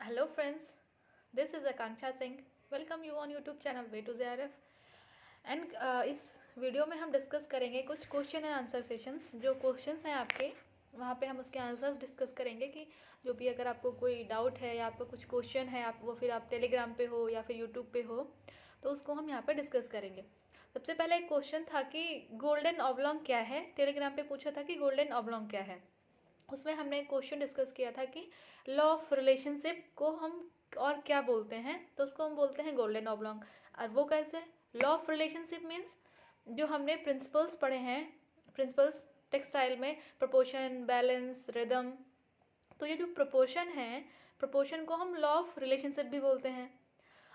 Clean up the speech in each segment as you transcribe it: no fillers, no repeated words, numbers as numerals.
Hello friends, this is Akanksha Singh. Welcome you on YouTube channel Way to JRF. And इस video में हम discuss करेंगे कुछ question and answer sessions. जो questions हैं आपके, वहाँ पे हम उसके आंसर्स डिस्कस करेंगे कि जो भी अगर आपको कोई डाउट है या आपका कुछ क्वेश्चन है, आप वो फिर आप टेलीग्राम पे हो या फिर यूट्यूब पे हो, तो उसको हम यहाँ पे डिस्कस करेंगे। सबसे पहले एक क्वेश्चन था कि गोल्डन ऑब्लॉन्ग क्या है। टेलीग्राम पे पूछा था कि गोल्डन ऑब्लॉन्ग क्या है। उसमें हमने एक क्वेश्चन डिस्कस किया था कि लॉ ऑफ रिलेशनशिप को हम और क्या बोलते हैं, तो उसको हम बोलते हैं गोल्डन ऑब्लॉन्ग। और वो कैसे? लॉ ऑफ रिलेशनशिप मीन्स जो हमने प्रिंसिपल्स पढ़े हैं, प्रिंसिपल्स टेक्सटाइल में, प्रोपोर्शन, बैलेंस, रिदम, तो ये जो प्रोपोर्शन है, प्रोपोर्शन को हम लॉ ऑफ रिलेशनशिप भी बोलते हैं।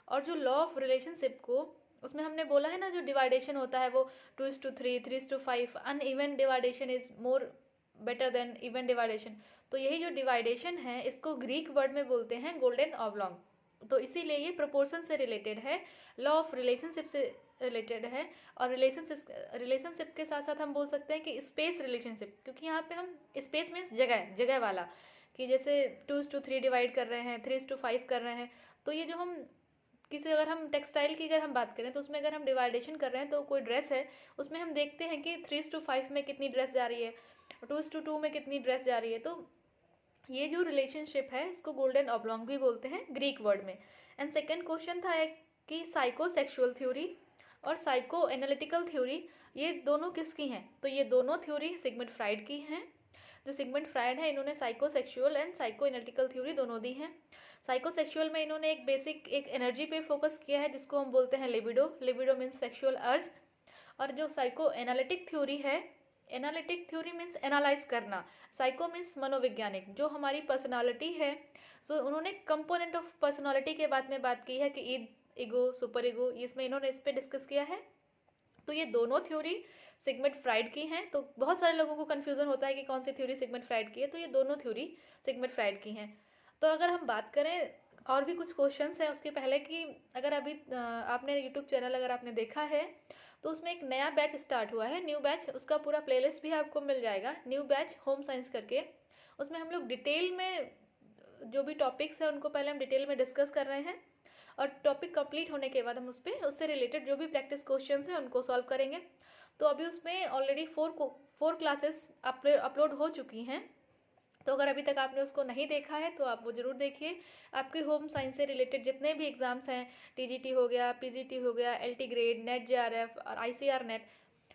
और जो लॉ ऑफ रिलेशनशिप को, उसमें हमने बोला है ना, जो डिवाइडेशन होता है वो 2:3, 3:5, uneven division is more better than even division. तो यही जो डिवाइडेशन है, इसको ग्रीक वर्ड में बोलते हैं गोल्डन ऑब्लॉन्ग। तो इसीलिए ये प्रोपोर्शन से रिलेटेड है, लॉ ऑफ रिलेशनशिप से रिलेटेड है। और रिलेशनशिप के साथ साथ हम बोल सकते हैं कि स्पेस रिलेशनशिप, क्योंकि यहाँ पे हम स्पेस मीन्स जगह वाला, कि जैसे 2:3 डिवाइड कर रहे हैं, 3:5 कर रहे हैं। तो ये जो हम अगर हम टेक्सटाइल की अगर हम बात करें, तो उसमें अगर हम डिवाइडेशन कर रहे हैं, तो कोई ड्रेस है, उसमें हम देखते हैं कि 3:5 में कितनी ड्रेस जा रही है, 2:2 में कितनी ड्रेस जा रही है। तो ये जो रिलेशनशिप है, इसको गोल्डन ऑब्लॉन्ग भी बोलते हैं ग्रीक वर्ड में। एंड सेकेंड क्वेश्चन था एक कि साइकोसेक्सुअल थ्योरी और साइको एनालिटिकल थ्योरी, ये दोनों किसकी हैं? तो ये दोनों थ्योरी सिगमंड फ्राइड की हैं। जो सिगमंड फ्राइड है, इन्होंने psychosexual and psycho analytical theory दोनों दी हैं। साइकोसेक्सुअल में इन्होंने एक बेसिक एक एनर्जी पे फोकस किया है, जिसको हम बोलते हैं लिबिडो। लिबिडो मीन्स सेक्सुअल अर्ज। और जो साइको एनालिटिक थ्योरी है, एनालिटिक थ्योरी मीन्स एनालाइज करना, साइको मीन्स मनोवैज्ञानिक, जो हमारी पर्सनालिटी है। सो उन्होंने कंपोनेंट ऑफ पर्सनालिटी के बारे में बात की है कि ईगो, सुपर ईगो, इसमें इन्होंने इस पर डिस्कस किया है। तो ये दोनों थ्योरी सिगमंड फ्राइड की हैं। तो बहुत सारे लोगों को कन्फ्यूजन होता है कि कौन सी थ्योरी सिगमंड फ्राइड की है, तो ये दोनों थ्योरी सिगमंड फ्राइड की हैं। तो अगर हम बात करें, और भी कुछ क्वेश्चंस हैं उसके पहले, कि अगर अभी आपने यूट्यूब चैनल अगर आपने देखा है, तो उसमें एक नया बैच स्टार्ट हुआ है, न्यू बैच। उसका पूरा प्लेलिस्ट भी आपको मिल जाएगा, न्यू बैच होम साइंस करके। उसमें हम लोग डिटेल में जो भी टॉपिक्स हैं, उनको पहले हम डिटेल में डिस्कस कर रहे हैं, और टॉपिक कंप्लीट होने के बाद हम उससे रिलेटेड जो भी प्रैक्टिस क्वेश्चंस हैं उनको सॉल्व करेंगे। तो अभी उसमें ऑलरेडी 4 क्लासेस अपलोड हो चुकी हैं। तो अगर अभी तक आपने उसको नहीं देखा है, तो आप वो ज़रूर देखिए। आपके होम साइंस से रिलेटेड जितने भी एग्ज़ाम्स हैं, टीजीटी हो गया, पीजीटी हो गया, एलटी ग्रेड, नेट जेआरएफ और ICR net,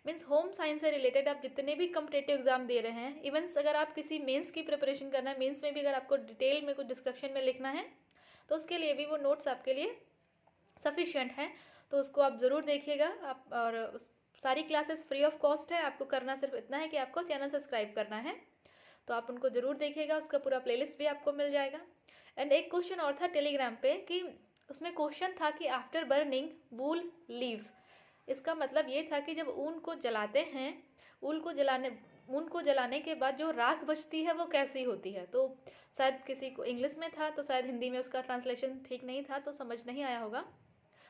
means home science से रिलेटेड आप जितने भी कम्पिटेटिव एग्जाम दे रहे हैं, इवन अगर आप किसी मेंस की प्रिपरेशन करना है, मेंस में भी अगर आपको डिटेल में कुछ डिस्क्रिप्शन में लिखना है, तो उसके लिए भी वो नोट्स आपके लिए सफिशिएंट हैं। तो उसको आप ज़रूर देखिएगा। आप और सारी क्लासेस फ्री ऑफ कॉस्ट है। आपको करना सिर्फ इतना है कि आपको चैनल सब्सक्राइब करना है, तो आप उनको ज़रूर देखिएगा। उसका पूरा प्लेलिस्ट भी आपको मिल जाएगा। एंड एक क्वेश्चन और था टेलीग्राम पे, कि उसमें क्वेश्चन था कि आफ्टर बर्निंग वूल लीव्स, इसका मतलब ये था कि जब ऊन को जलाते हैं, ऊन को जलाने के बाद जो राख बचती है वो कैसी होती है। तो शायद किसी को इंग्लिश में था, तो शायद हिंदी में उसका ट्रांसलेशन ठीक नहीं था, तो समझ नहीं आया होगा।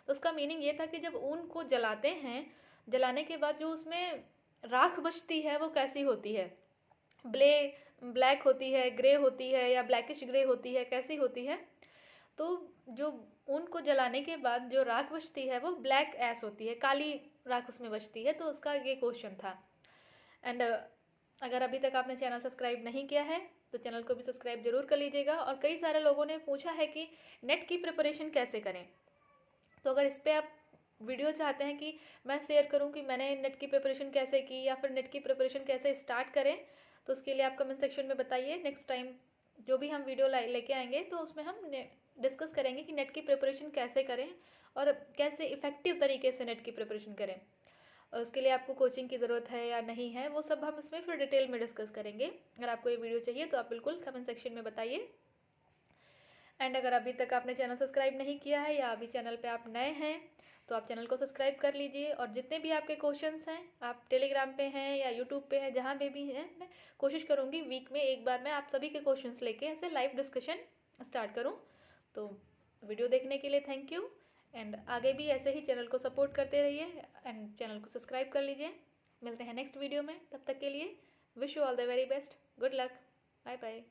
तो उसका मीनिंग ये था कि जब ऊन को जलाते हैं, जलाने के बाद जो उसमें राख बचती है वो कैसी होती है, ब्लैक होती है, ग्रे होती है, या ब्लैकिश ग्रे होती है, कैसी होती है। तो जो ऊन को जलाने के बाद जो राख बचती है वो ब्लैक ऐश होती है, काली राख उसमें बचती है। तो उसका ये क्वेश्चन था। एंड अगर अभी तक आपने चैनल सब्सक्राइब नहीं किया है, तो चैनल को भी सब्सक्राइब जरूर कर लीजिएगा। और कई सारे लोगों ने पूछा है कि नेट की प्रिपरेशन कैसे करें। तो अगर इस पर आप वीडियो चाहते हैं कि मैं शेयर करूं कि मैंने नेट की प्रिपरेशन कैसे की, या फिर नेट की प्रिपरेशन कैसे स्टार्ट करें, तो उसके लिए आप कमेंट सेक्शन में बताइए। नेक्स्ट टाइम जो भी हम वीडियो लेके आएंगे, तो उसमें हम डिस्कस करेंगे कि नेट की प्रिपरेशन कैसे करें और कैसे इफेक्टिव तरीके से नेट की प्रिपरेशन करें। और उसके लिए आपको कोचिंग की ज़रूरत है या नहीं है, वो सब हम इसमें फिर डिटेल में डिस्कस करेंगे। अगर आपको ये वीडियो चाहिए तो आप बिल्कुल कमेंट सेक्शन में बताइए। एंड अगर अभी तक आपने चैनल सब्सक्राइब नहीं किया है, या अभी चैनल पे आप नए हैं, तो आप चैनल को सब्सक्राइब कर लीजिए। और जितने भी आपके क्वेश्चंस हैं, आप टेलीग्राम पे हैं या यूट्यूब पे हैं, जहाँ पे भी हैं, मैं कोशिश करूँगी वीक में एक बार मैं आप सभी के क्वेश्चंस लेके ऐसे लाइव डिस्कशन स्टार्ट करूँ। तो वीडियो देखने के लिए थैंक यू। एंड आगे भी ऐसे ही चैनल को सपोर्ट करते रहिए, एंड चैनल को सब्सक्राइब कर लीजिए। मिलते हैं नेक्स्ट वीडियो में, तब तक के लिए wish you all the very best, good luck, bye bye.